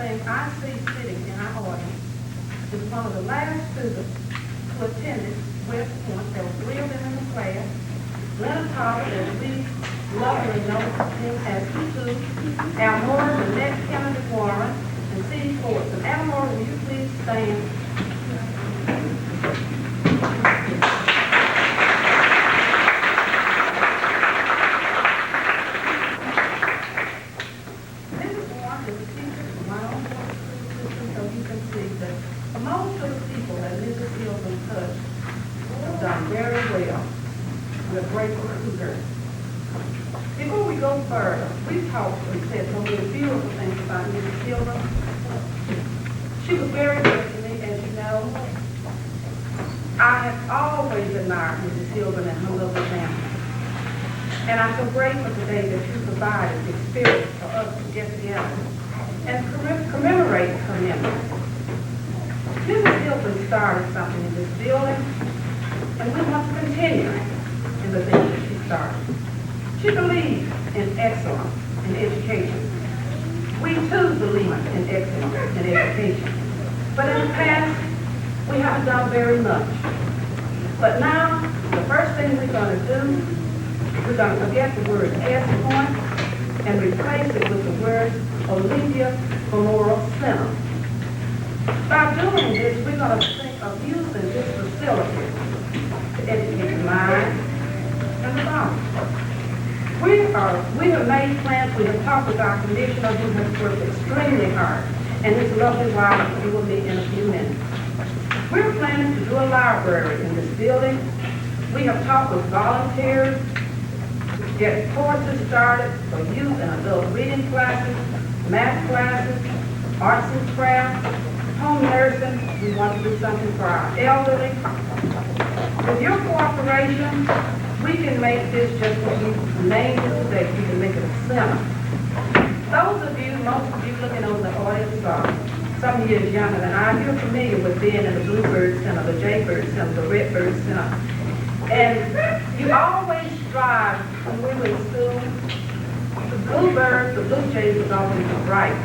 thing I see sitting in our audience is one of the last students who attended West Point. There were 3 of them in the class. Leonard Todd, as we lovingly know him as Tutu, Almora, Lynette Kennedy Warren, and C. Fortson. Almora, will you please stand? Most of the people that Mrs. Hilburn touched have done very well. We're grateful to her. Before we go further, we've talked and said so many beautiful things about Mrs. Hilburn. She was very good to me, as you know. I have always admired Mrs. Hilburn and her lovely family. And I'm so grateful today that you provided the experience for us to get together and commemorate her memory. Mrs. Hilburn started something in this building, and we want to continue in the things that she started. She believed in excellence in education. We too believe in excellence in education. But in the past, we haven't done very much. But now, the first thing we're going to do, we're going to forget the word S point and replace it with the word Olivia Memorial Center. By doing this, we're going to think of using this facility to educate the mind and the body. We have made plans. We have talked with our commissioner who has worked extremely hard, and his lovely wife will be with me in a few minutes. We're planning to do a library in this building. We have talked with volunteers to get courses started for youth and adult reading classes, math classes, arts and crafts, home nursing. We want to do something for our elderly. With your cooperation, we can make this just what we named it today. We can make it a center. Those of you, most of you looking over the audience are some years younger than I. You're familiar with being in the Bluebird Center, the Jaybird Center, the Redbird Center. And you always strive when we were in school. The Bluebirds, the Blue Jays was always the right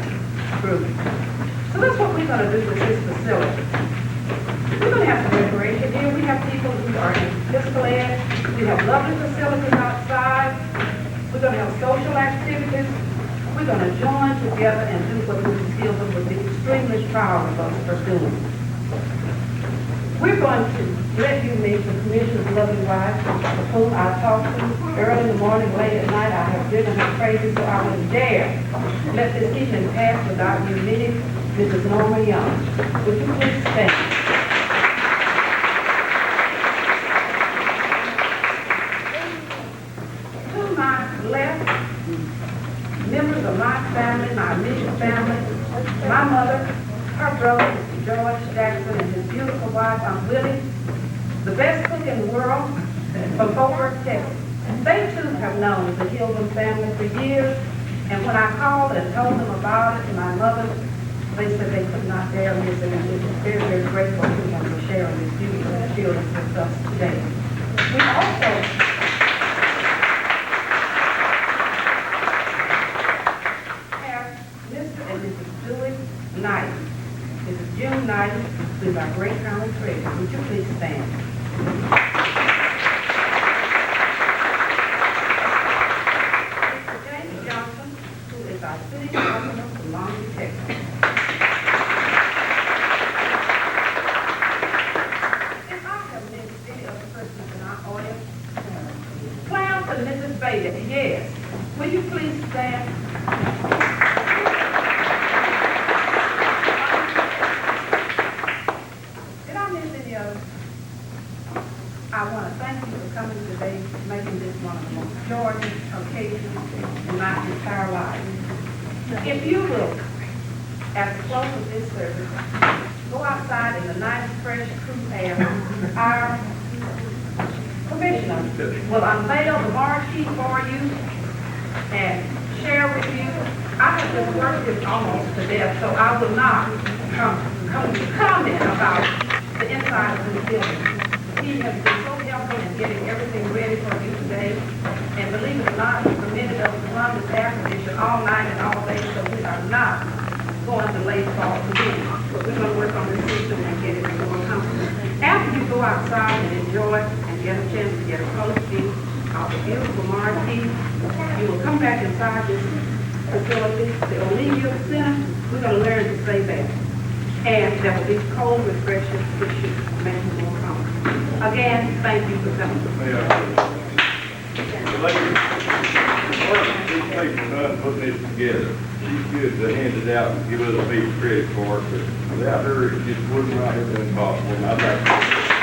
group. So that's what we're going to do with this facility. We're going to have some recreation here. We have people who are in physical ed. We have lovely facilities outside. We're going to have social activities. We're going to join together and do what Mrs. Hilburn would be extremely proud of us for doing. We're going to let you meet the Commissioner's lovely wife, of whom I talked to early in the morning, late at night. I have driven her crazy, so I wouldn't dare let this evening pass without you meeting Mrs. Norma Young. Would you please stand? To my left, members of my family, my immediate family, my mother, her brother, Mr. George Jackson, and his beautiful wife, Aunt Willie, the best cook in the world, from Fort Worth, Texas. They too have known the Hilburn family for years, and when I called and told them about it, my mother, they said they could not dare miss it, and we were very, very grateful to them for sharing this beautiful experience with us today. We also have Mr. and Mrs. Dewey Knight. Mrs. June Knight, who is our great county treasurer. Would you please stand? Mr. James Johnson, who is our city councilman from Longview, Texas. If I have missed any other persons in our audience, Clarence and Mrs. Bailey, yes. Will you please stand? I want to thank you for coming today, making this one of the most joyous occasions in my entire life. If you will, at the close of this service, go outside in the nice, fresh, cool air. Our commissioner will unveil the marquee for you and share with you. I have just worked this almost to death, so I will not comment about the inside of this building. He has been so helpful in getting everything ready for you today. And believe it or not, he permitted us to run this air condition all night and all day, so we are not going to lay again. But we're gonna work on this system and get it more comfortable. After you go outside and enjoy and get a chance to get a close view of the beautiful marquee, you will come back inside this facility, the Olivia Center. We're gonna learn to say that. And there will be cold refreshments which should make you more comfortable. Again, thank you for coming. These people done putting this together. She's good to hand it out and give us a piece of credit for it, but without her, it just would not have been possible. And I'd like to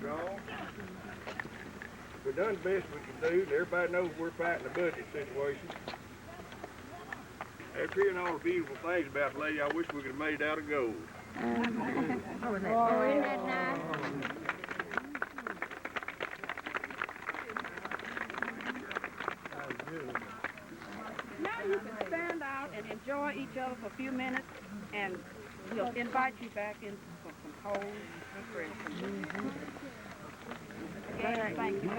gone. We done the best we can do, and everybody knows we're fighting a budget situation. After hearing all the beautiful things about the lady, I wish we could have made it out of gold. Oh, isn't that nice? Now you can stand out and enjoy each other for a few minutes, and we'll invite you back in for some cold refreshments. Again, thank you for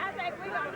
I think we don't